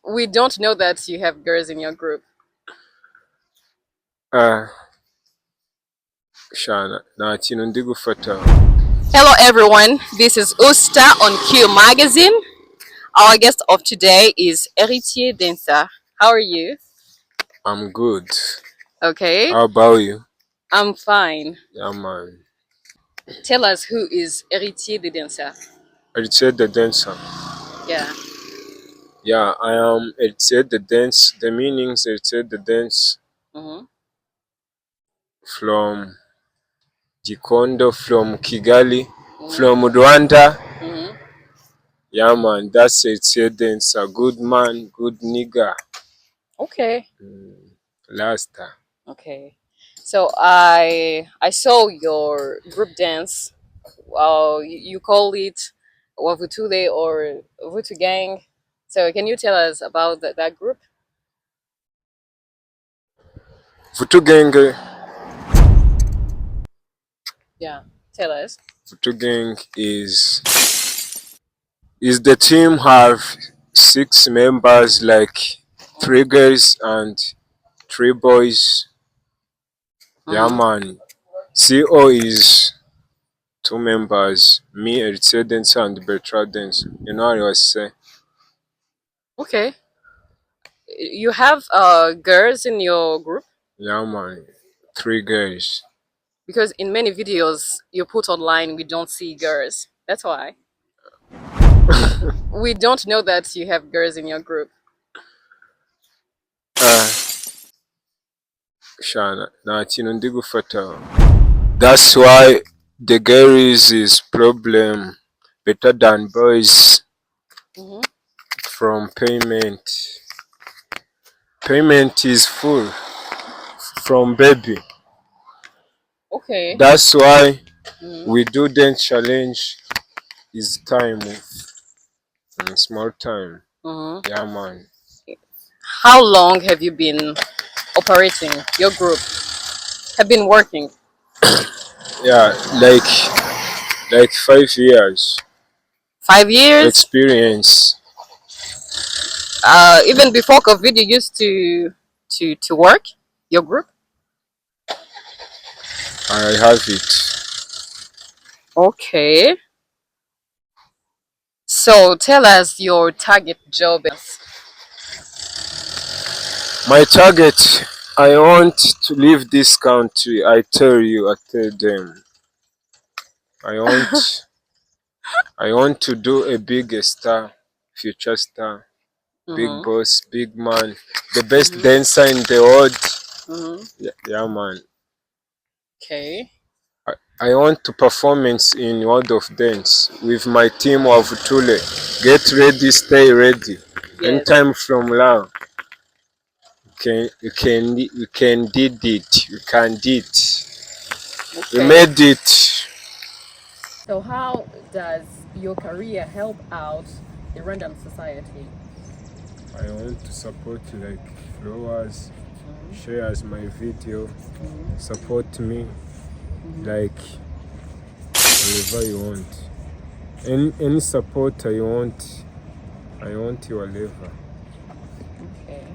We don't know that you have girls in your group. Ah, Shana, nta kintu ndi gufata. Hello, everyone. This is Ustha on Q Magazine. Our guest of today is Hertier Umubyinnyi. How are you? I'm good. Okay, How about you? I'm fine. Yeah, man. Tell us who is Hertier Umubyinnyi. Hertier the dancer. Yeah. Yeah, I am Hertier the dance. The meanings Hertier the dance Mm-hmm. from Gikondo, from Kigali, Mm-hmm. from Rwanda. Mm-hmm. Yeah, man. That's Hertier dancer. Good man, good nigga. Okay. Lasta. Okay. So I saw your group dance. You call it Wavutule or Vutu Gang. So can you tell us about that group? Futugenge. Yeah. Tell us. Futugenge is the team have 6 members, like 3 girls and 3 boys. Yeah, Mm-hmm. man. CO is 2 members, me, Eritrea Dancer, and Bertrand Dance. You know what I was saying? Okay. You have girls in your group Yeah, man. 3 girls. because in many videos you put online we don't see girls. That's why we don't know that you have girls in your group. Ah, Shana, nta kintu ndi gufata. That's why the girls is problem better than boys Mm-hmm. from payment. Payment is full from baby. Okay. That's why Mm-hmm. we do the challenge is time, small time. Mm-hmm. Yeah, man. How long have you been operating your group? Have been working? Yeah, like 5 years 5 years? experience. Even before COVID, you used to work your group. I have it. Okay. So tell us your target job. My target. I want to leave this country. I tell you. I tell them. I want. I want to do a big star, future star, big Mm-hmm. boss, big man, the best Mm-hmm. dancer in the world. Mm-hmm. Yeah, man. Okay. I want to performance in World of Dance with my team of Tule. Get ready, stay ready. Yes. Anytime from now, you can did it. You can did. We Okay. made it. So how does your career help out the random society? I want to support like followers, shares my video, support me like whatever you want. Any support I want your whatever. Okay.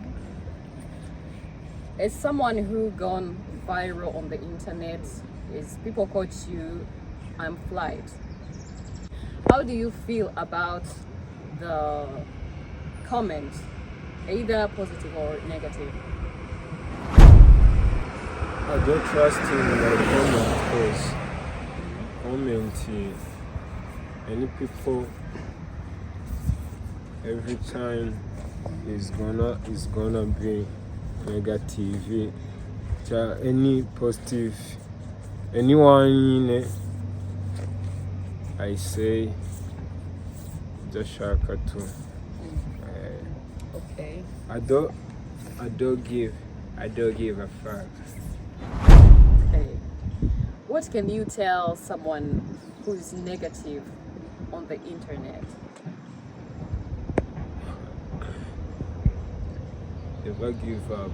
As someone who gone viral on the internet, is people quote you, I'm flight. How do you feel about the comment, either positive or negative? I don't trust in my comment because comment any people every time is gonna be negative. Any positive anyone I say Jashaka too. Okay. I don't I don't give a fuck. Okay. What can you tell someone who's negative on the internet? Never give up.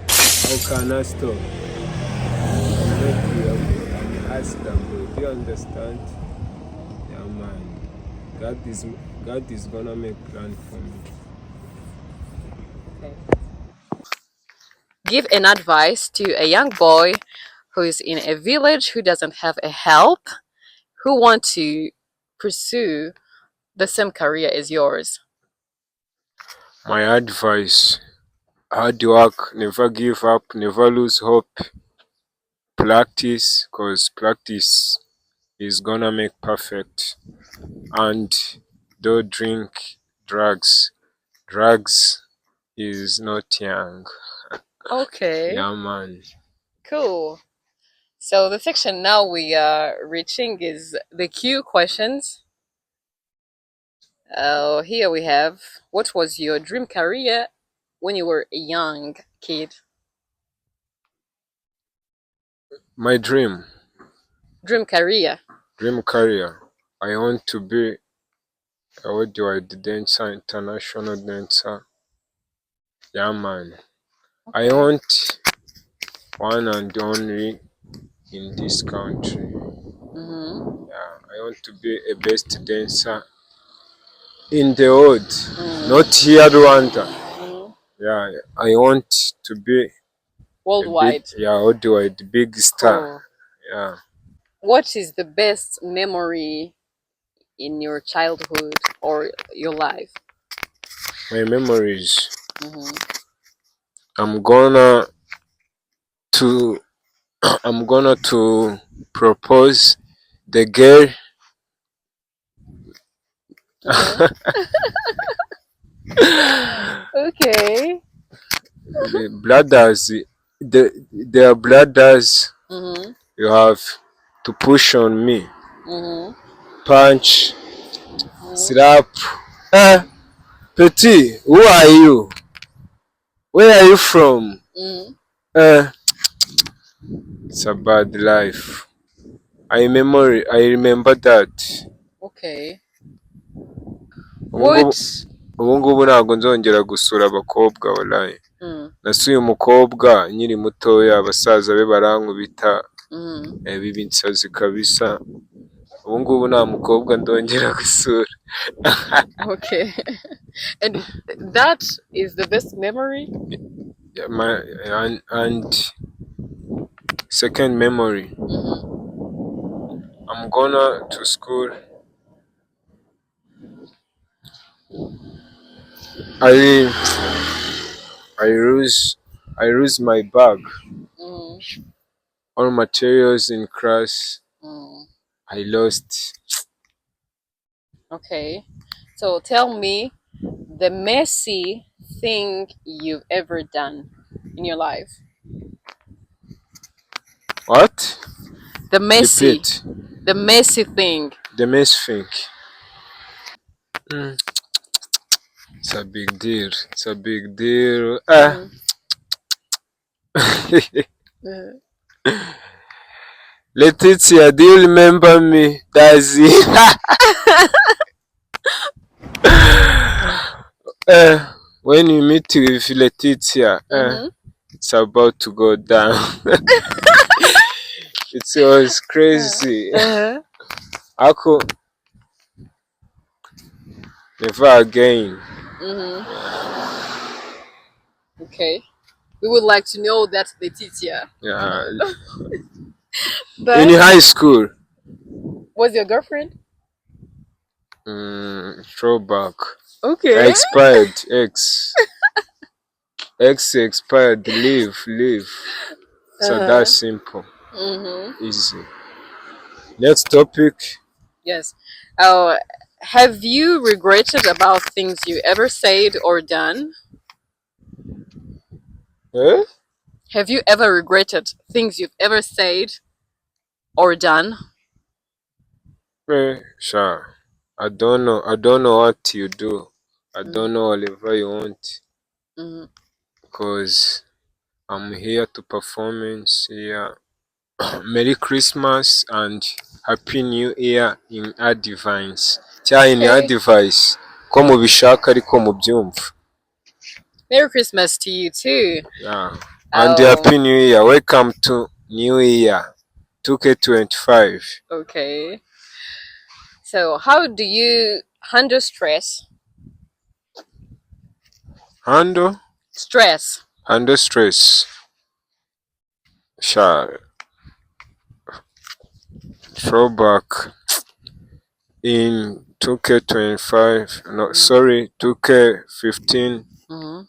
How can I stop? I'm not here, I'm hustler, bro. Do you understand? Yeah, man. God God is gonna make plan for me. Okay. Give an advice to a young boy who is in a village who doesn't have a help, who want to pursue the same career as yours. My advice: hard work, never give up, never lose hope. Practice, cause practice is gonna make perfect. And don't drink drugs. Drugs is not young. Okay, Yeah, man. cool. So the section now we are reaching is the Q questions. Here we have, what was your dream career when you were a young kid? My dream Dream career. career. I want to be a worldwide dancer, international dancer. Yeah, man. I Okay. want one and only in this country. Mm-hmm. Yeah, I want to be a best dancer in the world, not here Rwanda. Mm-hmm. Yeah, I want to be a big, Worldwide. yeah, worldwide big star. Cool. Yeah, What is the best memory in your childhood or your life? my memories. Mm-hmm. I'm gonna to I'm gonna to propose the girl. Uh-huh. Okay. The brothers, their brothers. Mm-hmm. You have to push on me, Mm-hmm. punch, Mm-hmm. slap. Petit, who are you? Where are you from? Mm-hmm. Uh, it's a bad life. I remember that. Okay. Ubu ngubu What? ubu ngubu ntabwo nzongera gusura abakobwa walayi. Mm. Nasuye umukobwa nkiri mutoya, abasaza be barankubita, Mm-hmm. biba insazi kabisa. Ubu ngubu nta mukobwa ndongera gusura. Okay. And that is the best memory? Yeah, and second memory, Mm-hmm. I'm gonna to school. I I lose I lose my bag. Mm-hmm. All materials in class Mm. I lost. Okay. So tell me the messy thing you've ever done in your life. What? The messy, Repeat. the messy thing. The mess thing. Mm, it's a big deal. It's a big deal. Mm-hmm. Uh, Letitia, do you remember me? That's it. When you meet with Letitia, mm-hmm. it's about to go down. It was crazy. Uh-huh. Ako, never again. Mm-hmm. Okay. We would like to know that Letitia. Yeah. In But high school, was your girlfriend? throwback. Okay. Expired. X expired. Leave. So Uh-huh. that's simple. Mm-hmm. Easy. Next topic. Yes. Oh, have you regretted about things you ever said or done? Eh? Have you ever regretted things you've ever said or done? Sure. I don't know what you do. I Mm-hmm. don't know whatever you want. Mm-hmm. Because I'm here to performance here. Merry Christmas and Happy New Year in advance. Cyangwa in Okay. advice. Ko mubishaka ariko mubyumva. Merry Christmas to you too. Yeah. And Um. Happy New Year. Welcome to New Year 2K25. Okay. So, how do you Handle stress. Handle Stress. stress. Sure. Throwback in 2K25. No, sorry, 2K15. Mm-hmm.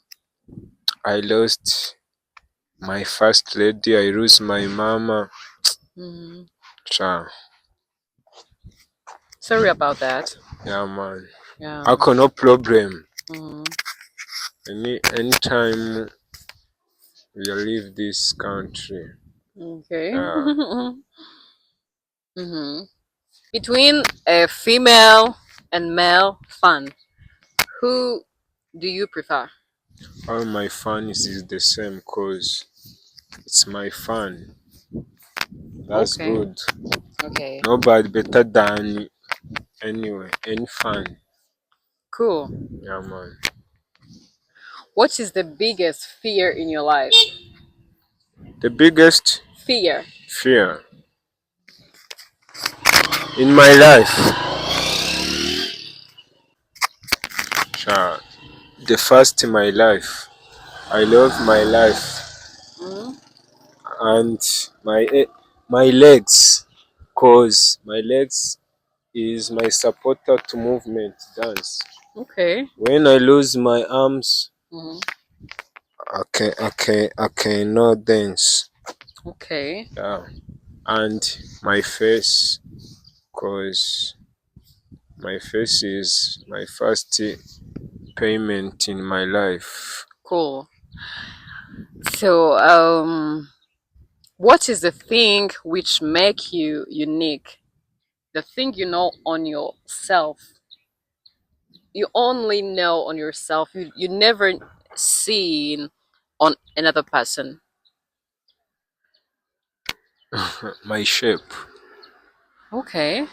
I lost my first lady. I lose my mama. Mm-hmm. Sure. Sorry about that. Yeah, man. Yeah. Ako no problem. Mm-hmm. Anytime we leave this country. Okay. Yeah. Mm-hmm. Between a female and male fan, who do you prefer? All my fans is the same cause it's my fan. That's Okay. good. Okay. Nobody better than anyway, any fan. Cool. Yeah, man. What is the biggest fear in your life? The biggest Fear. fear in my life. Sure. The first in my life. I love my life Mm-hmm. and my legs, cause my legs is my supporter to movement dance. Okay. When I lose my arms, Mm-hmm. I cannot dance. Okay. Yeah. And my face, cause my face is my first payment in my life. Cool. So, what is the thing which make you unique? The thing you know on yourself. You only know on yourself. You never seen on another person. My shape. Okay.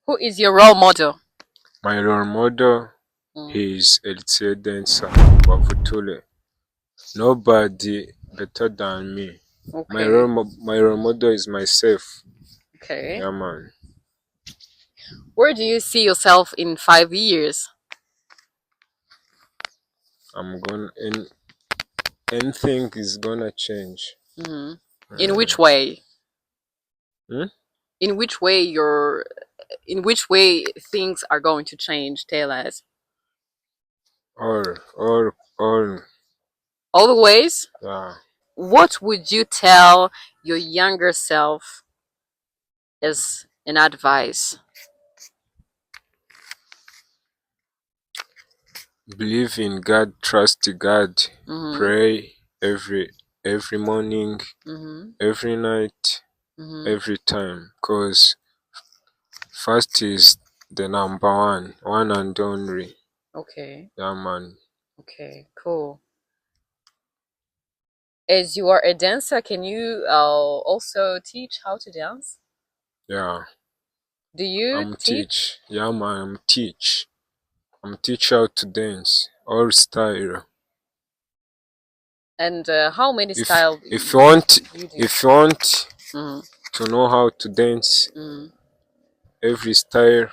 Who is your role model? My role model Mm, is Hertier Dancer Wavutule. Nobody better than me. okay. My role model is myself. Okay. Yeah, man. Where do you see yourself in 5 years? I'm gonna anything is gonna change. Hmm. In Uh, which way? hmm? In which way your in which way things are going to change? Tell us. All. All the ways? Yeah. What would you tell your younger self as an advice? Believe in God, trust God, Mm-hmm. pray every morning, Mm-hmm. every night, Mm-hmm. every time. Cause first is the number one and only. Okay. Yeah, man. Okay. Cool. As you are a dancer, can you also teach how to dance? Yeah. Do you I'm teach? teach. Yeah, man. I'm teach. I'm teach how to dance all style. And how many If styles if you want you do? if you want Mm-hmm. to know how to dance Mm-hmm. every style,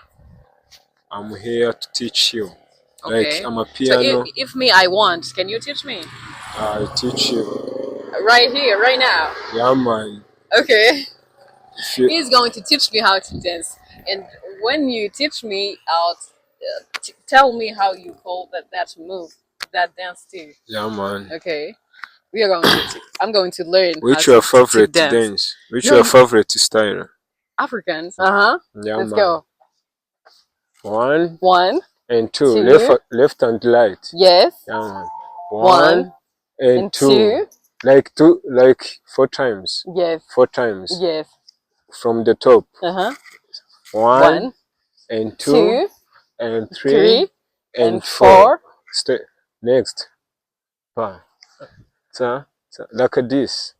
I'm here to teach you. Like Okay. I'm a So piano. if me, I want, can you teach me? I teach you. Right here, right now. Yeah, man. Okay. If you, He's going to teach me how to dance. And when you teach me out, tell me how you call that move, that dance too. yeah, man. Okay. We are going to. I'm going to learn how Which your to favorite dance. dance? Which your No, favorite style? Africans. Uh huh. Yeah, Let's man. go. One One, and two. two. Left and right. Yes. Yeah, man. One One and and two. two. Like four times. Yes. Four times Yes. from the top. Uh huh. One One, and two two, and three three, and and four. four. Stay next. Pa. Ta. Ta. Like this.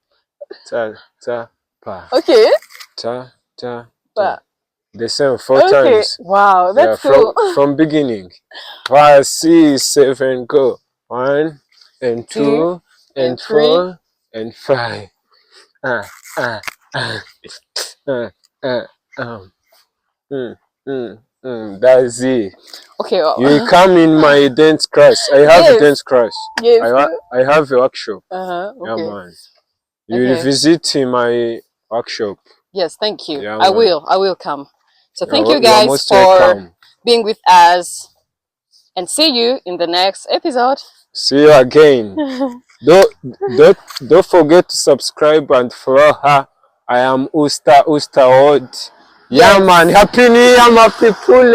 Ta. Ta. Pa. Okay. Ta. Ta. Ta. But The same four okay. times. Wow, Yeah, that's cool. from beginning. 5, 6, 7, go. 1 and Two 2 and and three. 4 and 5. Ah, ah. uh, uh, um, that's it. Okay. You come in my dance class. I have a Yes. dance class. Yes. I have a workshop. Yeah, Okay. man. You will Okay. visit in my workshop. Yes. Thank you. Yeah, I man. will. I will come. So thank you You are guys most for welcome. being with us, and see you in the next episode. See you again. don't, don't forget to subscribe and follow her. I am Ustha Odd. Yeah, Yes. man. Happy New Year, my people.